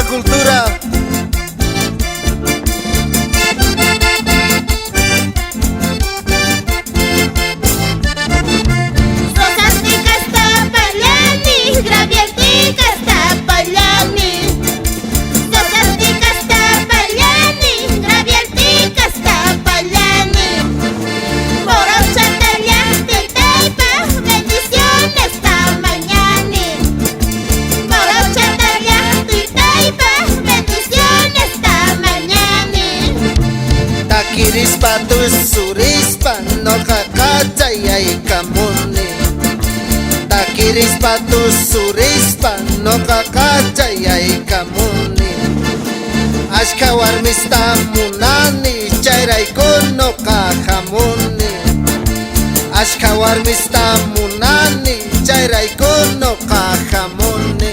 cultura. Takirispa tu surispa no kakachayay kamuni. Takirispa tu surispa no kakachayay kamuni. Ashka warmista munani chayraykuno kahamuni. Ashka warmista munani chayraykuno kahamuni.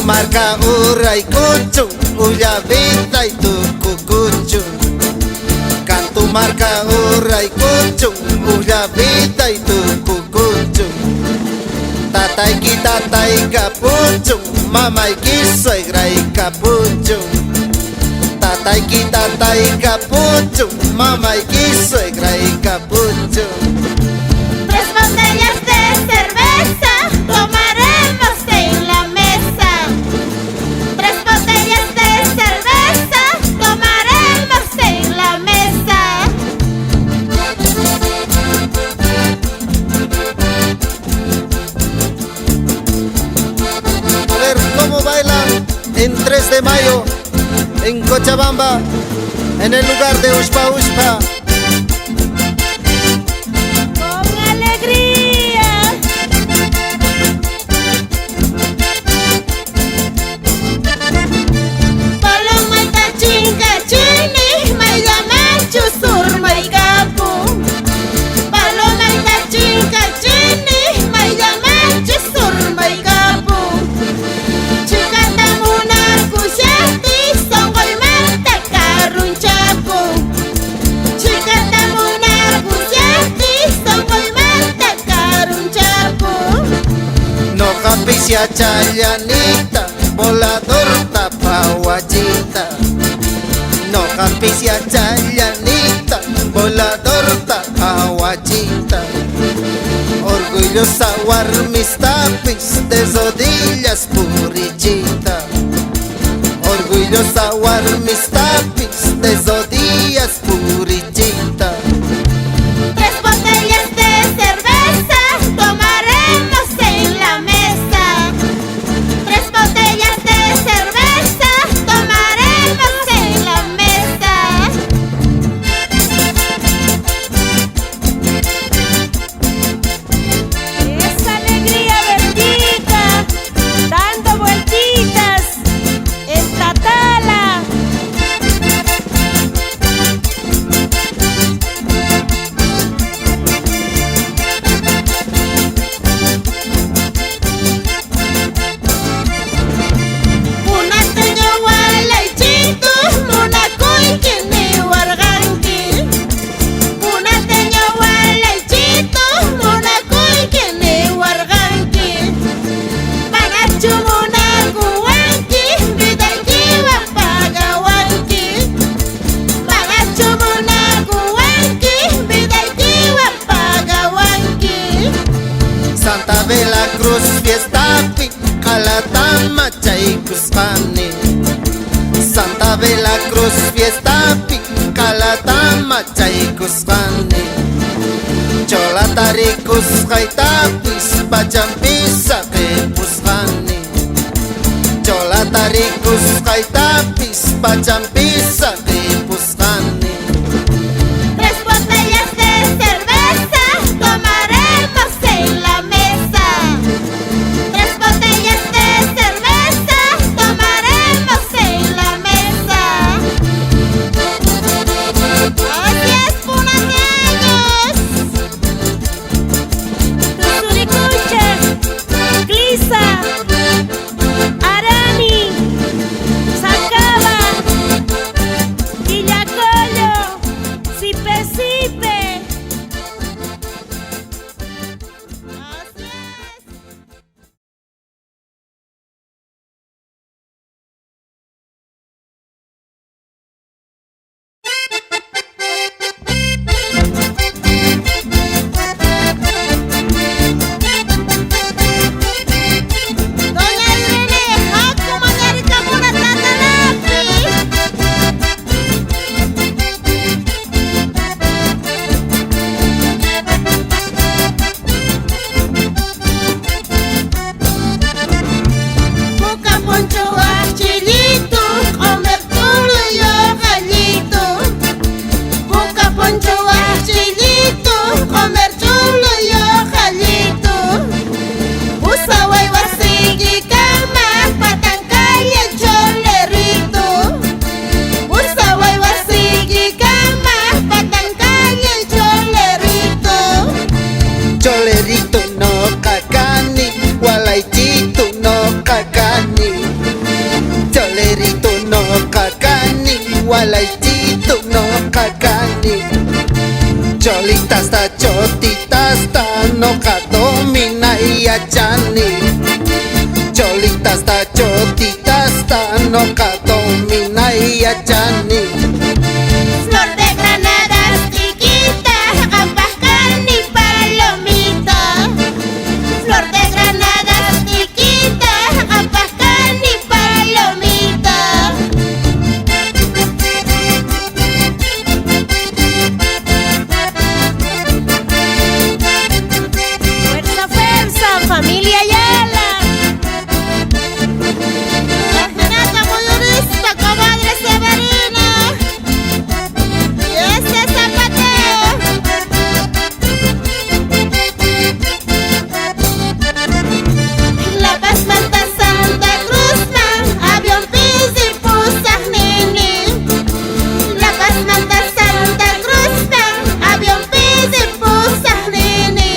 Marca uray kuchu, uyavita y tu cucuchu. Cantu marca uray kuchu, uyavita y tu cucuchu. Tatayki tatay capuchu, mamayki suegra y capuchu. Tatayki tatay capuchu, mamayki suegra y capuchu. 3 botellas de cerveza tomaremos en la mesa. 3 botellas de cerveza tomaremos en la mesa. A ver cómo bailan en 3 de mayo en Cochabamba, en el lugar de Ushpa Ushpa. Noqapisya chayanita, volador tapawachita. Noqapisya chayanita, volador tapawachita. Orgullosa warmistapis de rodillas purichita. Orgullosa warmistapis de rodillas purichita. 3 botellas de cerveza tomaremos en la mesa. 3 botellas de cerveza tomaremos en la mesa. Esa alegría bendita, dando vueltitas, esta tala. fiestapi Calatama chaykusqani Santa Veracruz fiestapi Calatama chaykusqani Cholata rikusqaytapis pachampisa qhipusqani Cholata rikusqaytapis pachampisa qhipusqani Tres botellas de cerveza tomaremos en la mesa. Tres botellas de cerveza tomaremos en la mesa. Así es, punateños. Tusuricucha, Glisa, Arani, Sacaba, Villacollo, Sipe Sipe. Así es. Doña Irene, Hakuma Nerika Muna Tatanapi. Buka poncho achillito, comer tulo yo gallito. Buka poncho achillito, comer chulo yo gallito. Usa hueva sigue cama, patancaya cholerito. Usa hueva sigue cama, patancaya cholerito. Cholerito no cacani, gualaychito no cacani. Cholerito no cacani, gualaychito no cacani. Cholitasta chotitasta no cadomina y achani. Cholitasta chotitasta no cadomina y achani. Flor de granadas chiquita, ambas carne y palomita. Flor de granadas chiquita, ambas carne y palomita. Fuerza, fuerza, familia Ayala. La Renata Moyorista, comadre Severina. Y ese zapateo. La Paz, Manta, Santa Cruz, avión, pis y pusas, nini. La Paz, Manta, Santa Cruz, avión, pis y pusas, nini.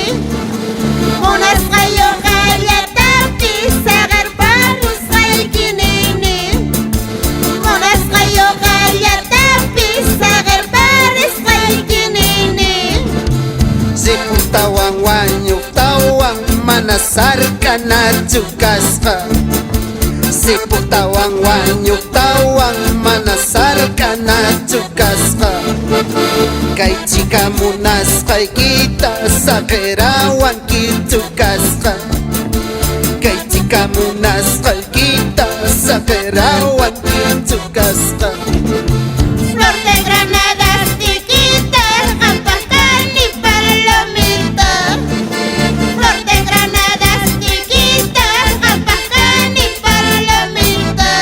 Unas rayo galletapi, sagar parus raikinini. Unas rayo galletapi, sagar parus raikinini. Si putawan wanyuktawan manasarka na chukasqa. Si putawan wanyuktawan manasarka na chukasqa. Kay chika munasqaykita saqirawan kichukasqa. Kay chika munasqaykita saqirawan kichukasqa. Flor de granadas chiquitas, ambas carne y palomita. Flor de granadas chiquitas, ambas carne y palomita.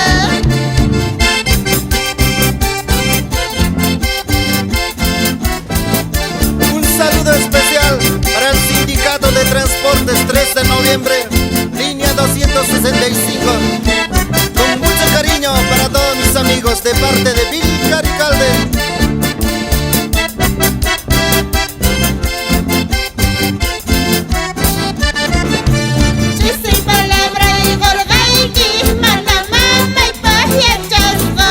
Un saludo especial para el Sindicato de Transportes 3 de noviembre, línea 265. Con mucho cariño para todos mis amigos de parte de Billy Caricalde. Chisi palabra y gorgaiki, manda mama y paje chasca.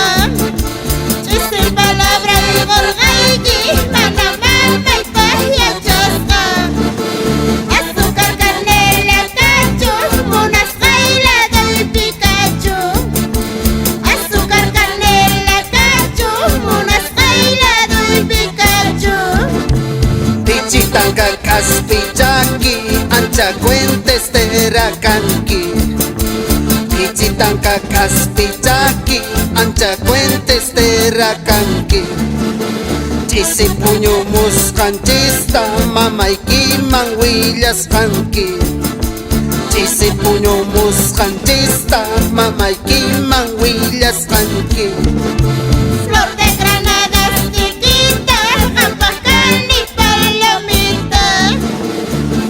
Chisi palabra y gorgaiki, manda mama y paje chasca. Azúcar, canela, cacho, unas baila del Pikachu. Azúcar, canela, cacho, unas baila del Pikachu. Pichitanka kaspichaki, ancha cuentes terakanki. Blanca Caspichaki, ancha cuentes terracanqui. Chisi puño muscanchista, mamayki manhuillas canqui. Chisi puño muscanchista, mamayki manhuillas canqui. Flor de granadas chiquita, Jampaján y palomita.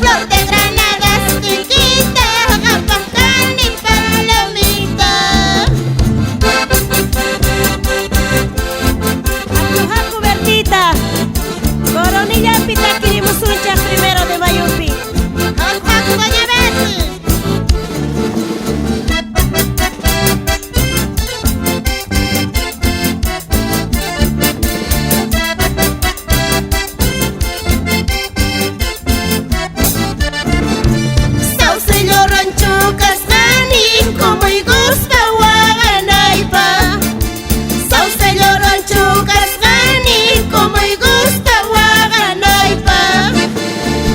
Flor de granadas chiquita, Jampaján y palomita. Haku haku Bertita, Coronilla Pitaki Musuncha, 1 de Mayupi. Haku haku doña Betty. Saucello rancho Cascani, como y gusta Guaganaipa. Saucello rancho Cascani, como y gusta Guaganaipa.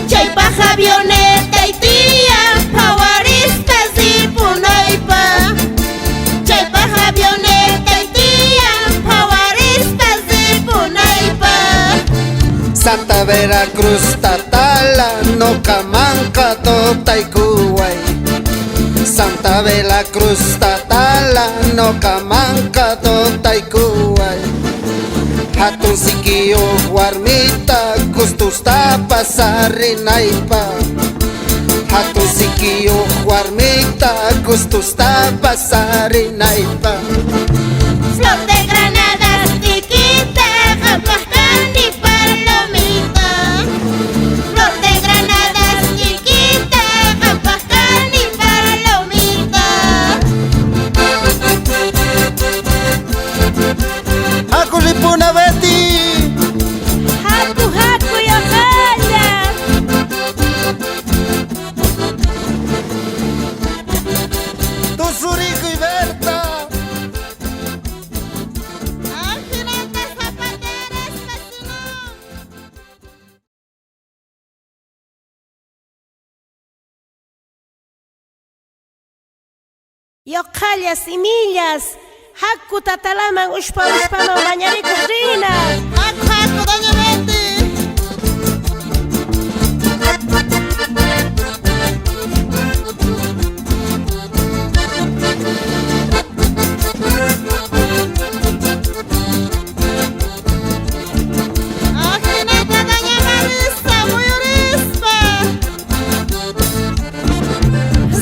Chaypaja avioneta y tía, pawaristas y punaipa. Chaypaja avioneta y tía, pawaristas y punaipa. Santa Veracruz tatala, no camanca totaicuay. Santa Veracruz tatala, no camanca totaicuay. Hatun sikiyo warmita, gustos tapas arrinaipa. Hatun sikiyo warmita, gustos tapas arrinaipa. Flor de granadas chiquita, Jampaján y palomita. Flor de granadas chiquita, Jampaján y palomita. Haku Lipuna Betty. Haku haku Yohana. Tu Zurico y Berta. Aljinetes zapateros, vecino. Yokallas y millas, Haku tatalaman ushpa mañanico rinas. Haku haku doña Betty. Aljinetes doña Marisa, muy orispa.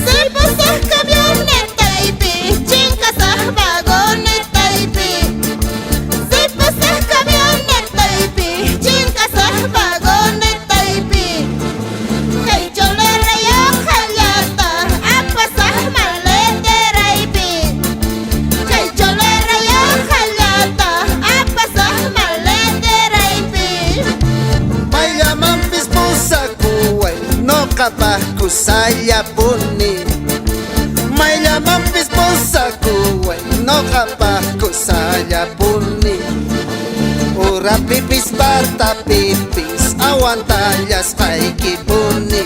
Silpasas camioneta y pi, chincasas vagoneta y pi. Silpasas camioneta y pi, chincasas vagoneta y pi. Hey, cholera y ojalata, a pasar maletera y pi. Hey, cholera y ojalata, a pasar maletera y pi. May llaman pispusa kuway, no kapah kusaya puni. May llaman pispusa kuway, no kapah kusaya puni. Ura pipis bata pipis, awantallas kay kipuni.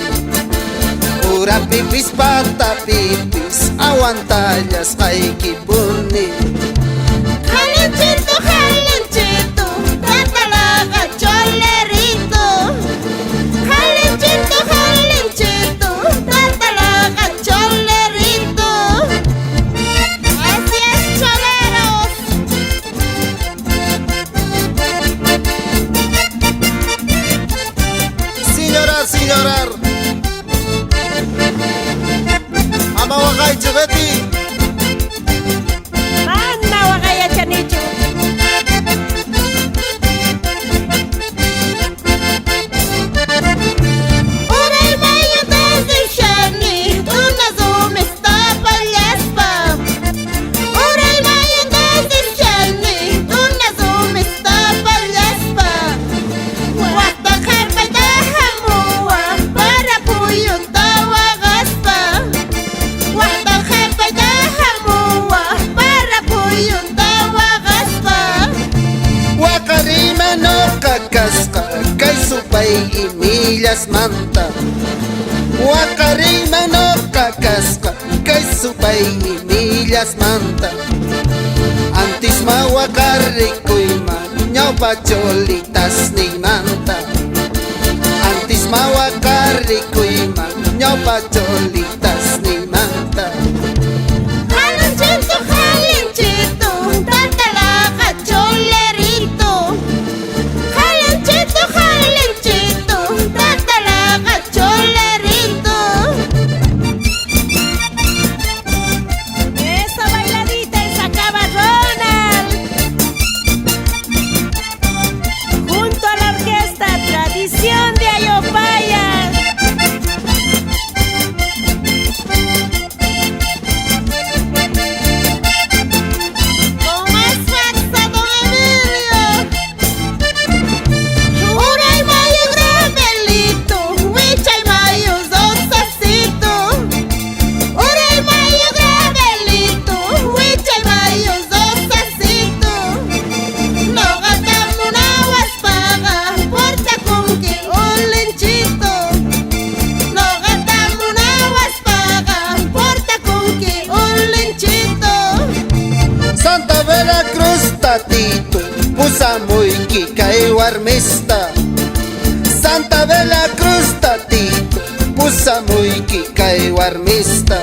Ura pipis bata pipis, awantallas kay kipuni. Jalinchito, tatalaga cholerito. Jalinchito, tatalaga cholerito. Así es, choleros. Sin llorar, sin llorar. Amawagay Betty. Mana wagaya chanichu. Ora y mayo desde Shani, una zoom está palyaspa. Ora y mayo desde Shani, una zoom está palyaspa. Guata jefe de jamua, para puyo tawagaspa. Guata jefe de jamua, para puyo tawagaspa. Wakarima no kakasqa, kay supay imillas manta. Wakarima no kakasqa, kay kay supay millas manta antis mawakarrikuy mañaw pacholitas ni manta antis mawakarrikuy mañaw pacholitas ni manta Jalinchito, jalinchito, tatalaga cholerito. Jalinchito, jalinchito, tatalaga cholerito. Esa bailadita y sacaba Ronald. Junto a la orquesta Tradición de Ayopaya. Con más fuerza, don Emilio. Uray mayo gravelito, huichay mayo dosacito. Uray mayo gravelito, huichay mayo dosacito. No gatamo na waspaga, porta con que olenchito. No gatamo na waspaga, porta con que olenchito. Santa Veracruz tatito pusa muy kikay warmista Santa Veracruz tatito pusa muy kikay warmista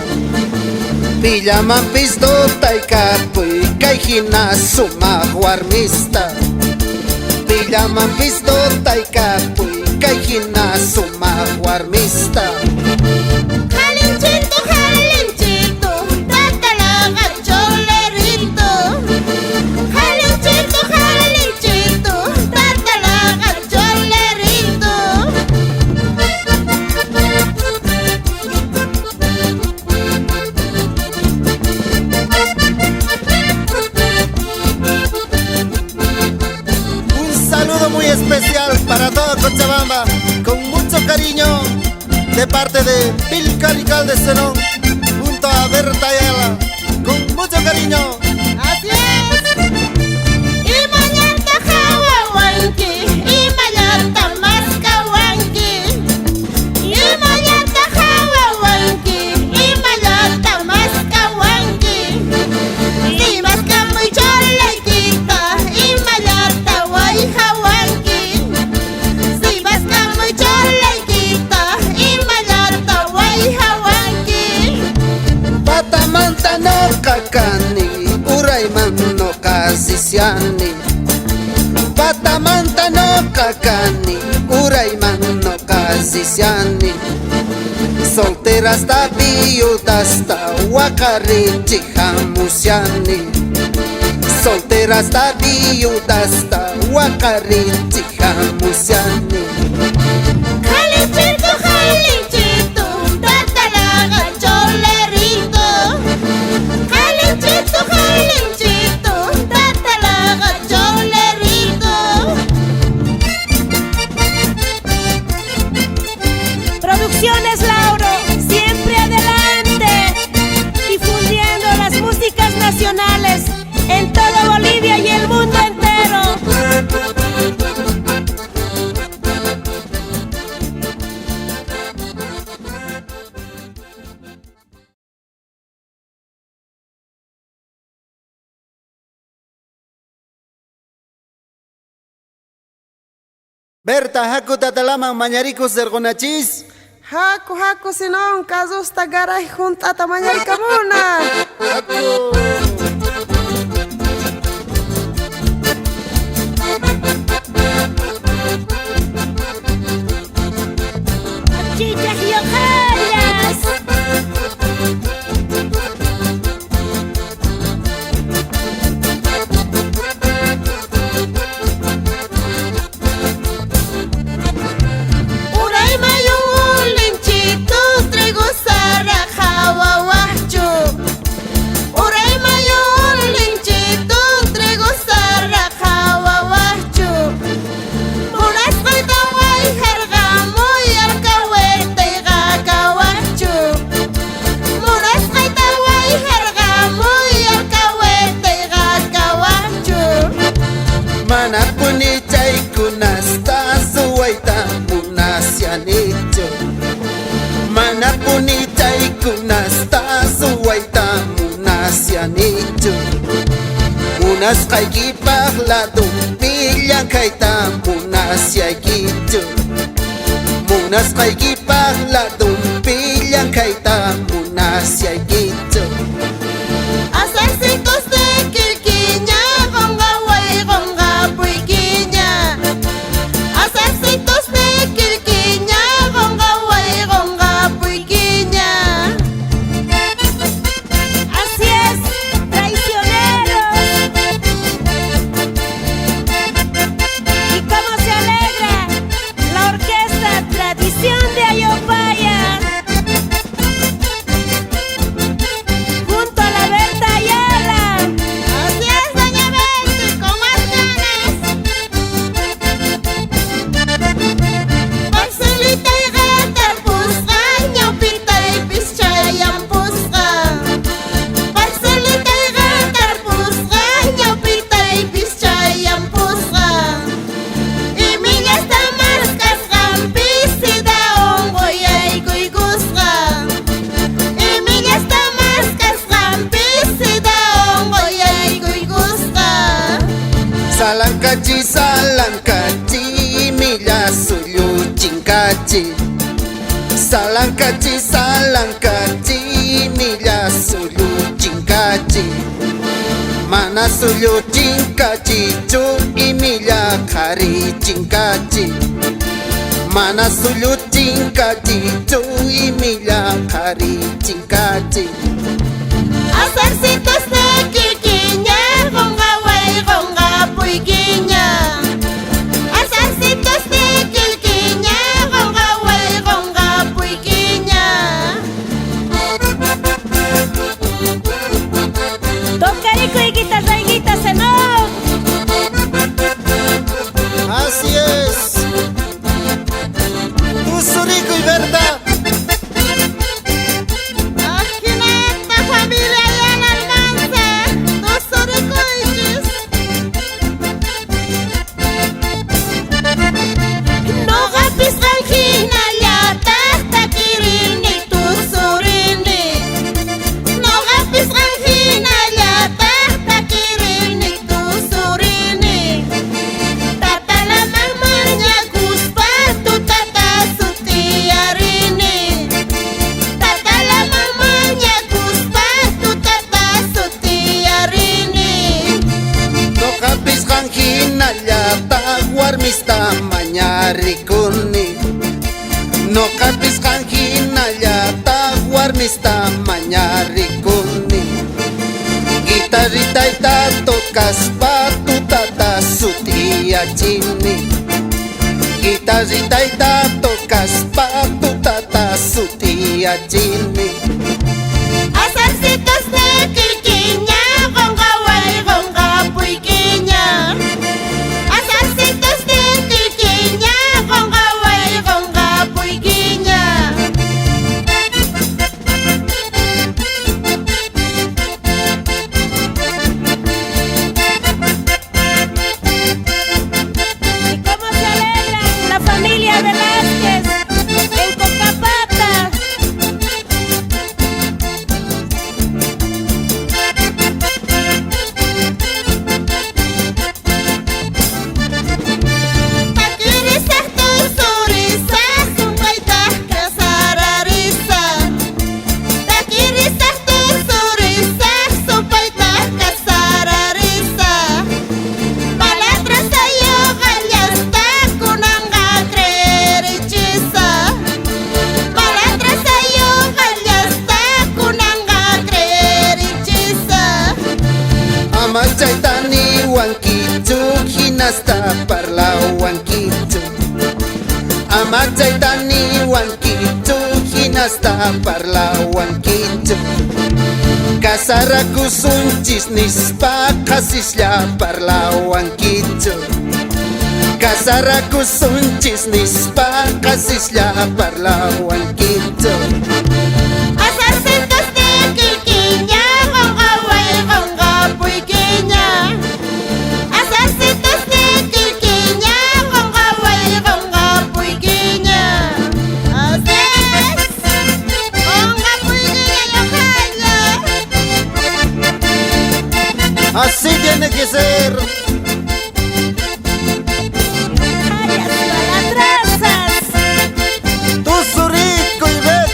Pillaman pistota y kapuy kay hinasumaj warmista Pillaman pistota y kapuy kay hinasumaj warmista Jalinchito, jalinchito, tatalaga cholerito. Jalinchito, jalinchito, tatalaga cholerito. Un saludo muy especial para todo Cochabamba, con mucho cariño, de parte de Pilca Rical de Zenón, junto a Berta Ayala, con mucho cariño. Así es. Y mañana jawawanki, y mañana mascawanki. Y mañana jawawanki, y mañana mascawanki. Y masca muy cholequita, y mañana guayjawanki. Si masca muy cholequita, y mañana guayjawanki. Patamanta no kakani urayman no kasisiani Patamanta no kakani urayman no kasisiani Solteras ta viudas ta wakarichi jamusiani Solteras ta viudas ta wakarichi jamusiani Jalinchito, jalinchito, tatalaga cholerito. Jalinchito, jalinchito, tatalaga cholerito. Producciones Lauro, siempre adelante, difundiendo las músicas nacionales en toda Bolivia y el mundo entero. Berta haku tatalaman mañaricus zergonachis. Haku haku sinon kazusta garay juntata mañaykamuna. Chichas y hojallas. Uray mayo lenchito, traigo sara jawawacho. Uray Munasqaykipaq ladunpillan kayta munasyaykitsu. Munasqaykipaq ladunpillan kayta munasyaykitsu. Azarcitos de quilquiña, gonga guay, gonga puiquiña. Azarcitos de quilquiña, gonga guay, gonga puiquiña. Así es, traicioneros. Y cómo se alegra la orquesta Tradición de Ayopaya, junto a la Berta Ayala. Así es, doña Betty, con más ganas. Marcelita y Gata pusga, ñaupita y pischayan pusga. Marcelita y Gata pusga, ñaupita y pischayan pusga. Y miña está marcas gampisida ongo y gusga. Y miña está marcas gampisida ongo y gusga. Salankachi, salankachi, milla suyu chinkachi. Salankachi, salankachi, milla suyu chinkachi. Mana suyu chinkachi chu y milla khari chinkachi. Mana suyu chinkachi chu y milla khari chinkachi. Azarcitos de quilquiña, gonga guay, gonga puiquiña. Azarcitos de quilquiña, gonga guay, gonga puiquiña. Tocarico y guitarra senó. Así es. Tu Surico y Berta. Ajineta familia y en almance, dos oricoiches. No gapis ranjina ya tasta kirini tu surini. No gapis ranjina ya tasta kirini tu surini. Tata la mamanya guspa tu tata sutiarini. Tata la mamanya guspa tu tata sutiarini. Nokapis hanhinallata warmista mañarikuni. Nokapis hanhinallata warmista mañarikuni. Guitarrita ita tokaspa tu tata sutiachini. Guitarrita ita tokaspa tu tata sutiachini. Azarcitos de quilquiña, gonga guay, gonga puiquiña. Azarcitos de quilquiña, gonga guay, gonga puiquiña. Y cómo se alegra la familia Velázquez en Cocapata. Taquirizas tu surizas, un gaitaz que sarariza. Taquirizas tu surizas, un gaitaz que sarariza. Palatras ayo gallasta, kunanga creerichisa. Palatras ayo gallasta, kunanga creerichisa. Amachaytani wankichu hinasta parla wankichu. Amachaytani wankichu hinasta parla wankichu. Kasarakusunchis nispa kasislla parla wankichu. Kasarakusunchis nispa kasislla parla wankichu. Azarcitos de quilquiña, gonga guay, gonga puiquiña. Azarcitos de quilquiña, gonga guay, gonga puiquiña. Así es, gonga puiquiña yo jalla. Así tiene que ser. Tú, Zurico y Betty.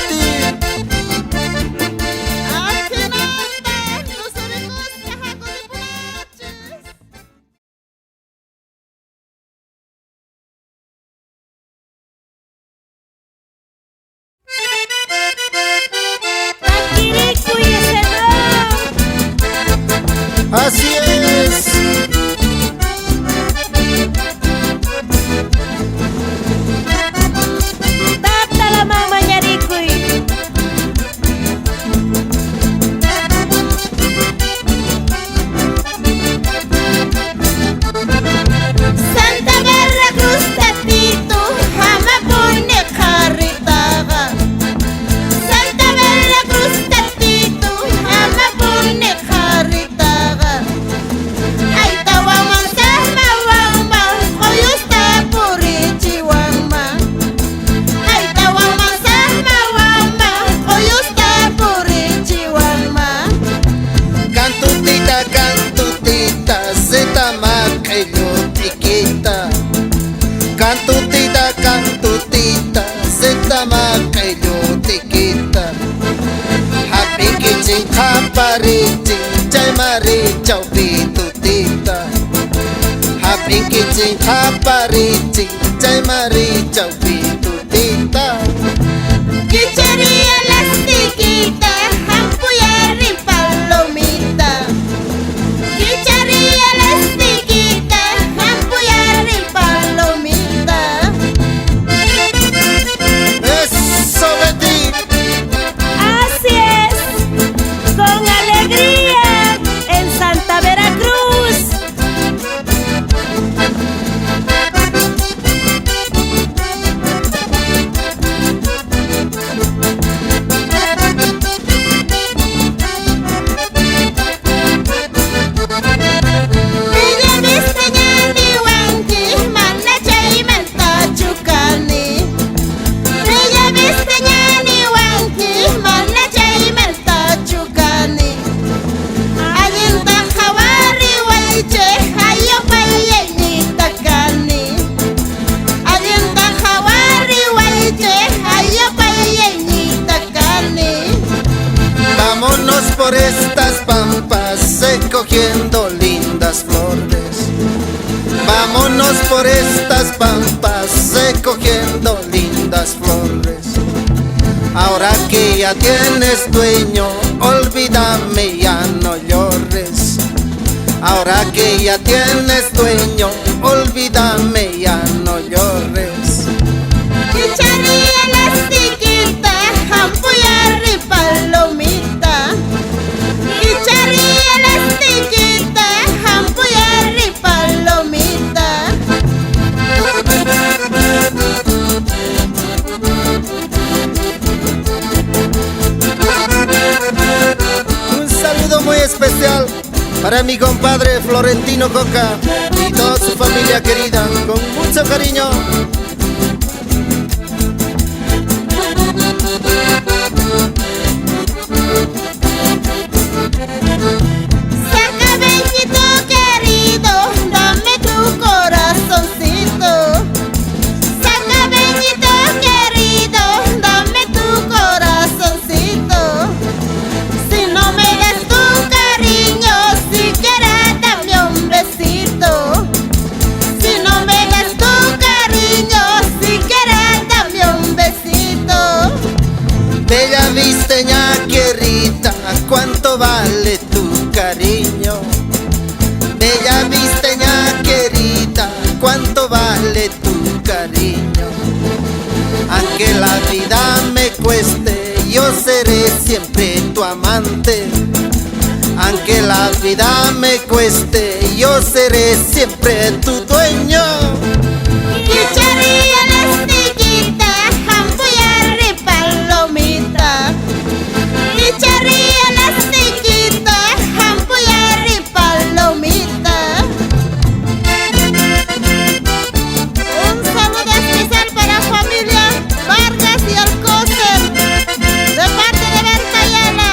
Así es. Tata la mama ñarikuy. Santa Veracruz tatito hama pone carritaga. Santa Veracruz tatito hama pone carritaga. Ay tawaman sa mawama koyusta puri chiwama. Ay tawaman sa mawama koyusta puri chiwama. Cantutita, cantutita, zeta makailo tikita. Cantutita, cantutita, zeta makailo tikita. Happy kitchen, kaparitin, chay mari chow pitutita. Happy kitchen, kaparitin, chay mari chow pitutita. Quichería elastiquita, ampuyarri palomita. Quichería elastiquita, ampuyarri palomita. Eso, Betty. Así es, con alegría en Santa Veracruz. Bella vista ñani wanki, mana chay manta chukani. Bella vista ñani wanki, mana chay manta chukani. Ayinta hawari waiche, hayo paye ni takani. Ayinta hawari waiche, hayo paye ni takani. Vámonos por estas pampas cogiendo lindas flores. Vámonos por estas pampas cogiendo lindas flores. Ahora que ya tienes dueño, olvídame, ya no llores. Ahora que ya tienes dueño, olvídame, ya no llores. Quichería elastiquita, ampuyarri palomita. Quichería elastiquita, ampuyarri palomita. Un saludo muy especial para mi compadre Florentino Coca y toda su familia querida, con mucho cariño. Saca bendito querido, dame tu corazoncito. Saca bendito querido, dame tu corazoncito. Si no me das tu cariño, siquiera dame un besito. Si no me das tu cariño, siquiera dame un besito. Bella visteña querida, ¿cuánto vale tu cariño? Bella visteña querida, ¿cuánto vale tu cariño? Aunque la vida me cueste, yo seré siempre tu amante. Aunque la vida me cueste, yo seré siempre tu dueño. Quichería elastiquita, ampuyarri palomita. Quichería elastiquita, ampuyarri palomita. Un saludo especial para familia Vargas y Alcócer, de parte de Bertayana.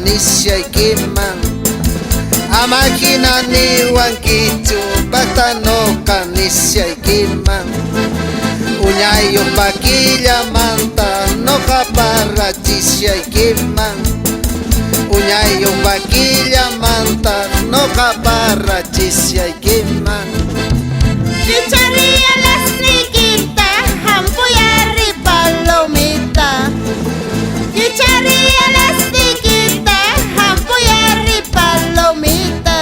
nisiyaykiman Amahinaniwankichu Paktanoqa nisiyaykiman Uñayuq pakillamanta Noqapa rachisiyaykiman Uñayuq pakillamanta Noqapa rachisiyaykiman Chicharía las niquita, jampuyarri palomita. Chicharía las niquita, jampuyarri palomita.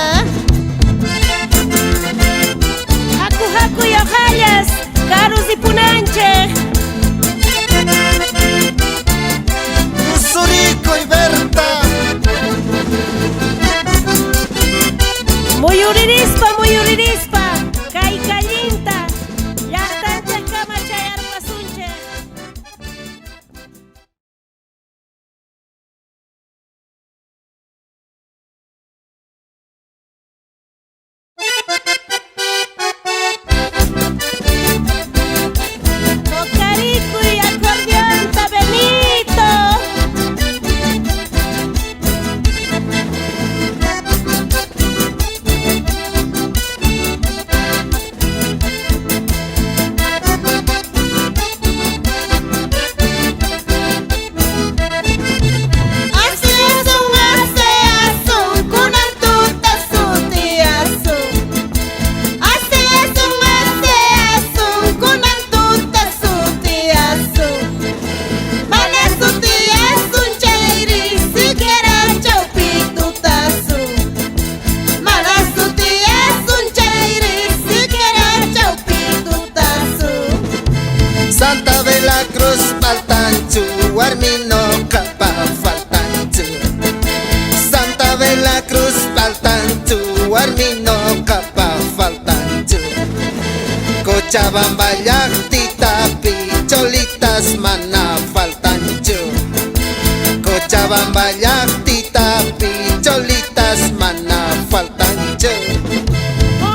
Haku haku yojallas, carus y punanche. Usurico y Berta. Muy uririspa, kai callinta. Ya está cama chayar pasunche. Tocarico y acordeón, ta Benito. Santa de la Cruz faltanchu Warmino capa faltanchu Santa de la Cruz faltanchu Warmino capa faltanchu Cochabamba llaqtitapi Cholitas mana faltanchu Cochabamba llaqtitapi Cholitas mana faltanchu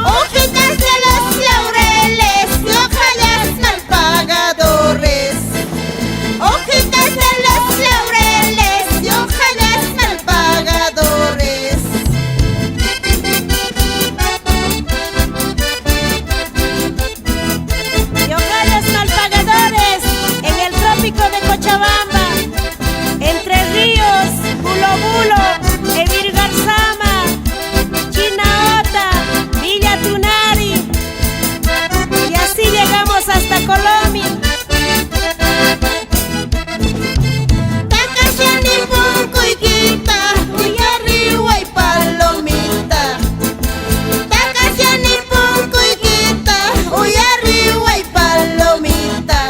Hojitas de los laureles y ojallas mal pagadores. Hojitas de los laureles y ojallas mal pagadores. Y ojallas malpagadores en el trópico de Cochabamba, Entre Ríos, Bulo Bulo, Emir Garzama, Chinaota, Villa Tunari. Y así llegamos hasta Colombia. Takashani punkuykita, uyarriwa y palomita. Takashani punkuykita, uyarriwa y palomita.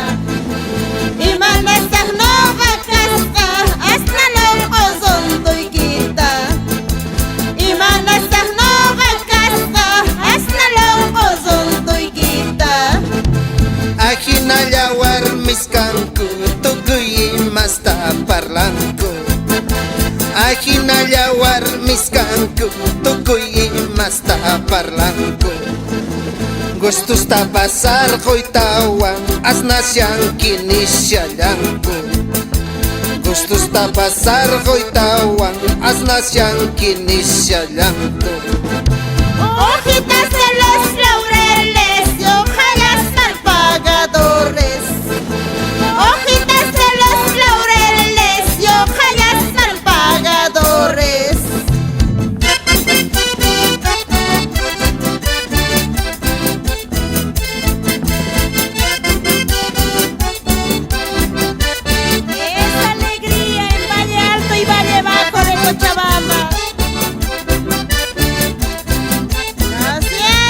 Imanasaq noqa kasqa, asnalon qosontuykita. Imanasaq noqa kasqa, asnalon qosontuykita. Ajinalla warmiskanku Tukuy imasta parlanku Ajinalla warmiskanku Tukuy imasta parlanku Gustusta pasar hoytawan Asnasyanki nishallanku Gustusta pasar hoytawan Asnasyanki nishallanku Hojitas de los laureles y ojallas mal pagadores. Hojitas de los laureles y ojallas mal pagadores. Es alegría en Valle Alto y Valle Bajo de Cochabamba. Gracias.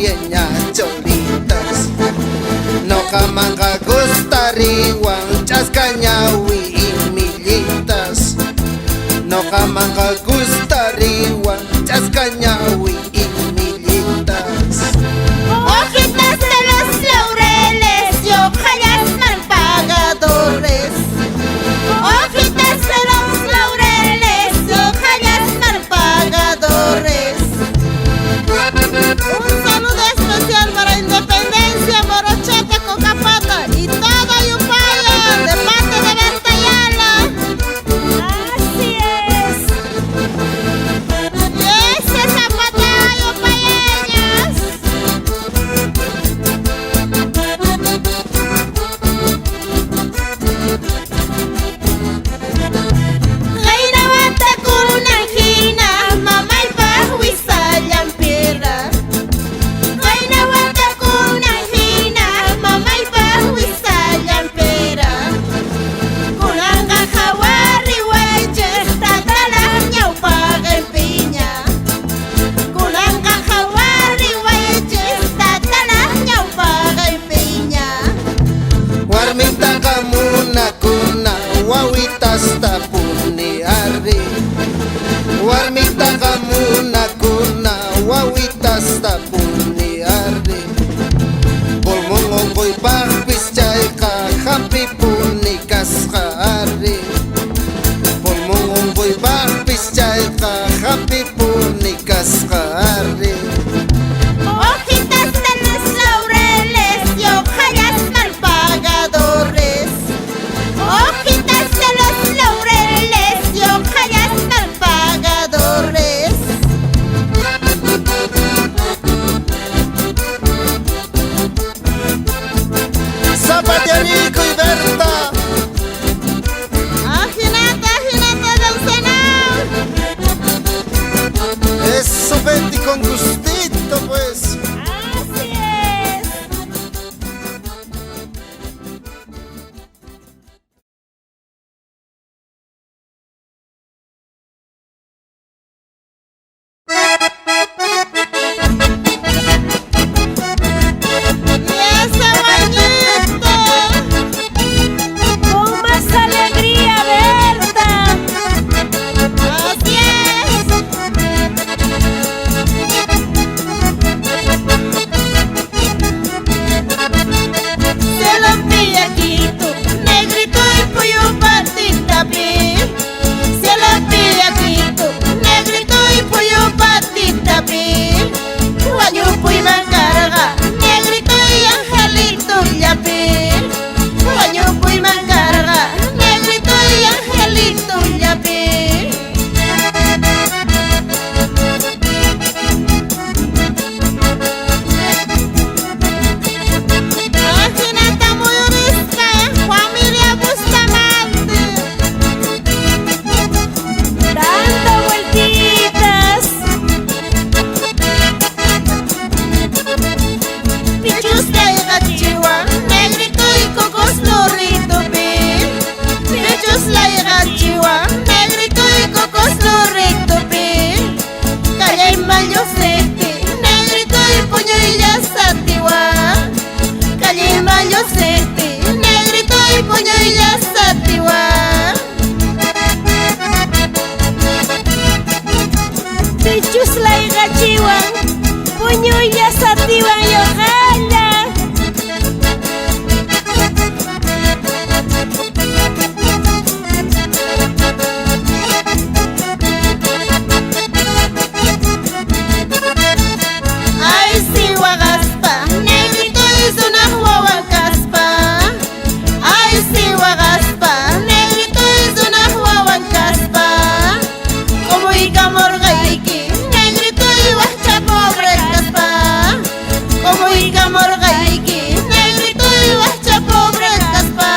yeña cholitas. No kamanga gustariwan chascañawi y millitas. No kamanga gustariwan chascañawi y millitas. Hojitas de los laureles y hojallas mal pagadores. Hojitas de los laureles y hojallas mal pagadores. Un saludo especial para Independencia, Morochete, Cocapata y todo Yupaya de parte de Berta Ayala. Así es. Y ese Zapata yupayeñas. Reina bata con una angina, mamá y pajuisa llampira. Reina bata con una angina, mamá y pajuisa llampira. Kunanga jawari weche, tatala ñaupaga en piña. Kunanga jawari weche, tatala ñaupaga en piña. Warmita kamuna kuna wawitas tapuni arri. Warmita kamuna kuna wawitas tapuni arri. Pulmongon ko'y bakpis chay ka hampi puni kaska arri. Pulmongon ko'y bakpis chay ka hampi puni kaska arri. Hojitas de los laureles y hojallas mal pagadores. Hojitas de los laureles y hojallas mal pagadores. Zapatianico y Berta. Ajinata, ajinata del Senado. Eso, Betty, con gustito, pues. Así es. Y ese bañito. Con más alegría, Berta. Así es. Se lo pilla Quito, negrito y pollo patita pi. Se lo pilla Quito, negrito y pollo patita pi. Guayupo y mancarga, negrito y angelito ya pi. Guayupo y mancarga, negrito y angelito ya pi. Ajinata muy urisca, familia Bustamante. Dando vueltitas. Pichus de gachiwa, negrito y cocos lorrito pi. Pichus la gachiwa, negrito y cocos lorrito pi. Calla y mayo sete, negrito y puño y ya satiwa. Calla y mayo sete, negrito y puño y ya satiwa. Pichus la igachiwan. Puño y ya satiwan y ojalá. Ay, sí, Guagaspa, negrito es una huahuancaspa. Ay, sí, Guagaspa, negrito es una huahuancaspa. Como Ica Morgaiki, negrito y guacha pobre caspa. Como Ica Morgaiki, negrito y guacha pobre caspa.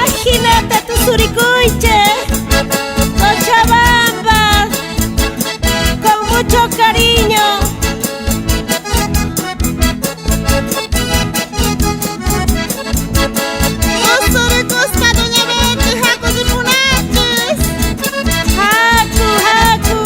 Ajinata tu suricuiche. Cochabamba. Con mucho cariño. Usuricus, Doña Betty, Jacos y Punaches. Haku, haku.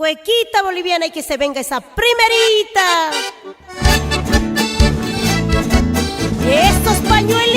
Cuequita boliviana y que se venga esa primerita. Estos pañuelos